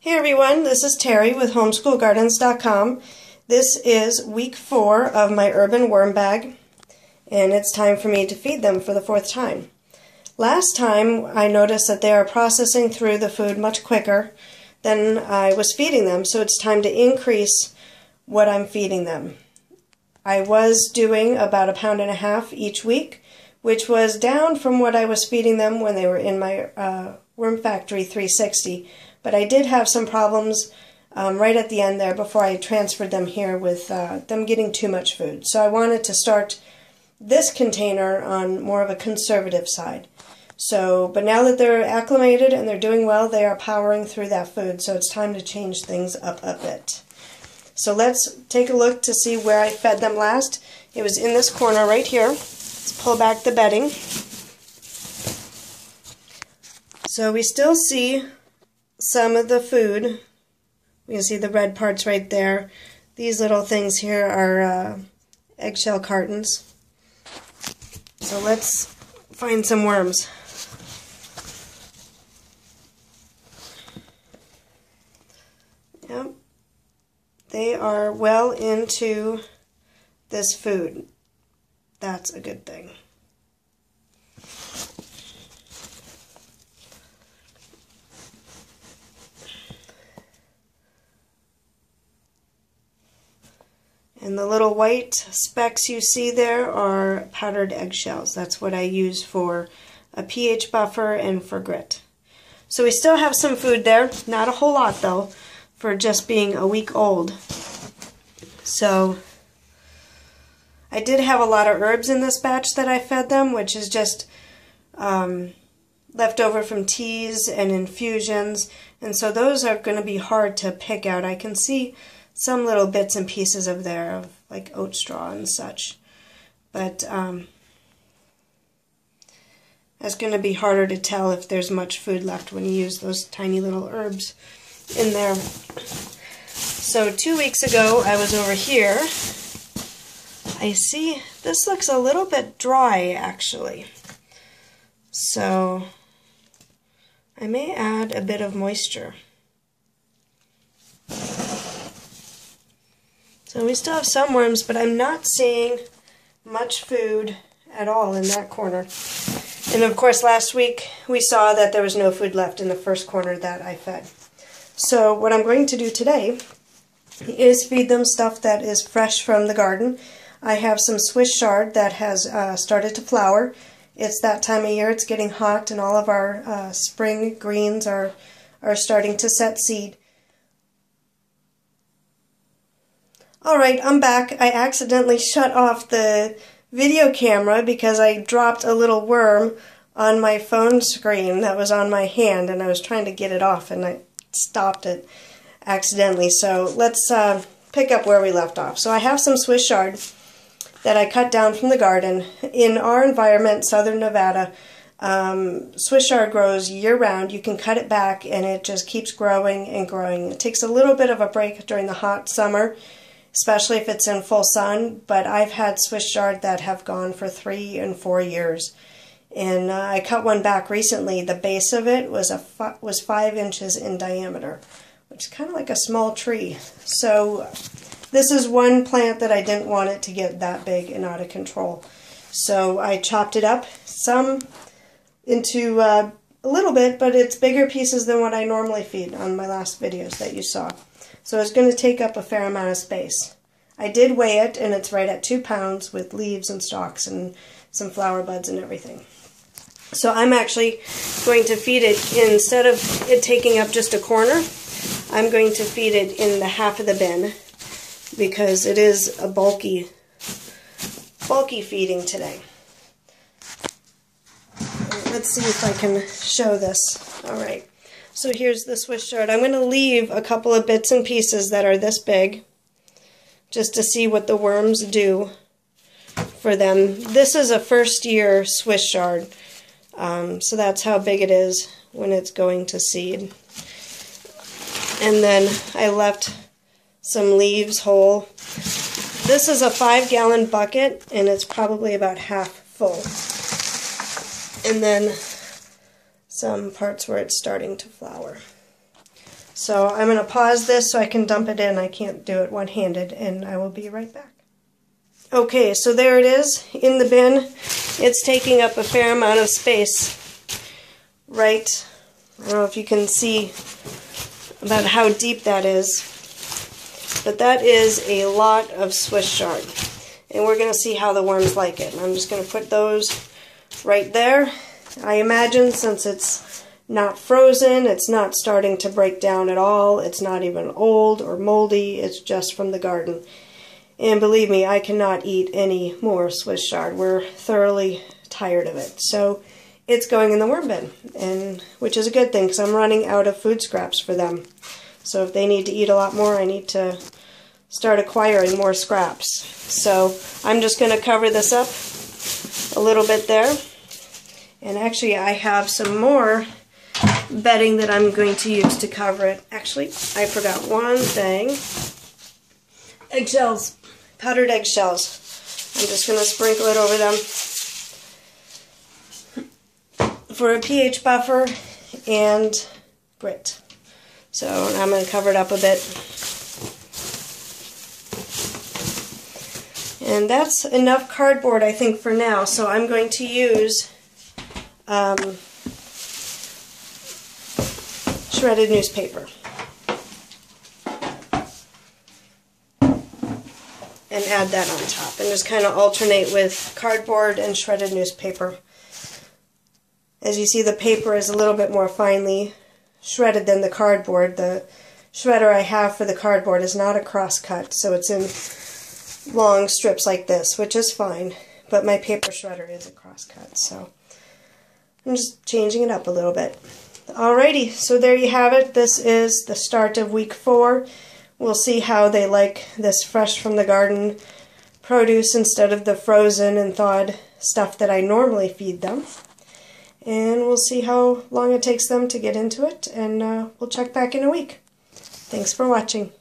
Hey everyone, this is Terry with homeschoolgardens.com. This is week 4 of my urban worm bag, and it's time for me to feed them for the 4th time. Last time I noticed that they are processing through the food much quicker than I was feeding them, so it's time to increase what I'm feeding them. I was doing about 1.5 pounds each week, which was down from what I was feeding them when they were in my Worm Factory 360. But I did have some problems right at the end there before I transferred them here with them getting too much food. So I wanted to start this container on more of a conservative side. But now that they're acclimated and they're doing well, they are powering through that food. So it's time to change things up a bit. So let's take a look to see where I fed them last. It was in this corner right here. Let's pull back the bedding. So we still see some of the food. You can see the red parts right there. These little things here are eggshell cartons. So let's find some worms. Yep. They are well into this food. That's a good thing. And the little white specks you see there are powdered eggshells. That's what I use for a pH buffer and for grit. So we still have some food there. Not a whole lot though, for just being a week old. So I did have a lot of herbs in this batch that I fed them, which is just left over from teas and infusions. And so those are going to be hard to pick out. I can see some little bits and pieces of there, of like oat straw and such. But it's going to be harder to tell if there's much food left when you use those tiny little herbs in there. So 2 weeks ago, I was over here. I see this looks a little bit dry, actually. So I may add a bit of moisture. So we still have some worms, but I'm not seeing much food at all in that corner. And of course last week we saw that there was no food left in the first corner that I fed. So what I'm going to do today is feed them stuff that is fresh from the garden. I have some Swiss chard that has started to flower. It's that time of year, it's getting hot, and all of our spring greens are starting to set seed. Alright, I'm back. I accidentally shut off the video camera because I dropped a little worm on my phone screen that was on my hand, and I was trying to get it off and I stopped it accidentally. So let's pick up where we left off. So I have some Swiss chard that I cut down from the garden. In our environment, southern Nevada, Swiss chard grows year-round. You can cut it back and it just keeps growing and growing. It takes a little bit of a break during the hot summer, especially if it's in full sun, but I've had Swiss chard that have gone for 3 and 4 years. And I cut one back recently. The base of it was 5 inches in diameter, which is kind of like a small tree. So this is one plant that I didn't want it to get that big and out of control. So I chopped it up some into a little bit, but it's bigger pieces than what I normally feed on my last videos that you saw. So it's going to take up a fair amount of space. I did weigh it, and it's right at 2 pounds with leaves and stalks and some flower buds and everything. So I'm actually going to feed it, instead of it taking up just a corner, I'm going to feed it in the half of the bin because it is a bulky feeding today. Let's see if I can show this. All right. So here's the Swiss chard. I'm going to leave a couple of bits and pieces that are this big just to see what the worms do for them. This is a first-year Swiss chard, so that's how big it is when it's going to seed. And then I left some leaves whole. This is a 5-gallon bucket, and it's probably about half full. And then some parts where it's starting to flower. So I'm going to pause this so I can dump it in. I can't do it one-handed, and I will be right back. Okay, so there it is in the bin. It's taking up a fair amount of space. Right, I don't know if you can see about how deep that is, but that is a lot of Swiss chard. And we're going to see how the worms like it. And I'm just going to put those right there. I imagine since it's not frozen, it's not starting to break down at all, it's not even old or moldy, it's just from the garden. And believe me, I cannot eat any more Swiss chard. We're thoroughly tired of it. So it's going in the worm bin, and which is a good thing because I'm running out of food scraps for them. So if they need to eat a lot more, I need to start acquiring more scraps. So I'm just going to cover this up a little bit there. And actually I have some more bedding that I'm going to use to cover it. Actually, I forgot one thing. Eggshells. Powdered eggshells. I'm just going to sprinkle it over them for a pH buffer and grit. So I'm going to cover it up a bit. And that's enough cardboard, I think, for now. So I'm going to use shredded newspaper. And add that on top. And just kind of alternate with cardboard and shredded newspaper. As you see, the paper is a little bit more finely shredded than the cardboard. The shredder I have for the cardboard is not a cross-cut, so it's in long strips like this, which is fine. But my paper shredder is a cross-cut, so I'm just changing it up a little bit. Alrighty, so there you have it. This is the start of week 4. We'll see how they like this fresh from the garden produce instead of the frozen and thawed stuff that I normally feed them. And we'll see how long it takes them to get into it, and we'll check back in a week. Thanks for watching.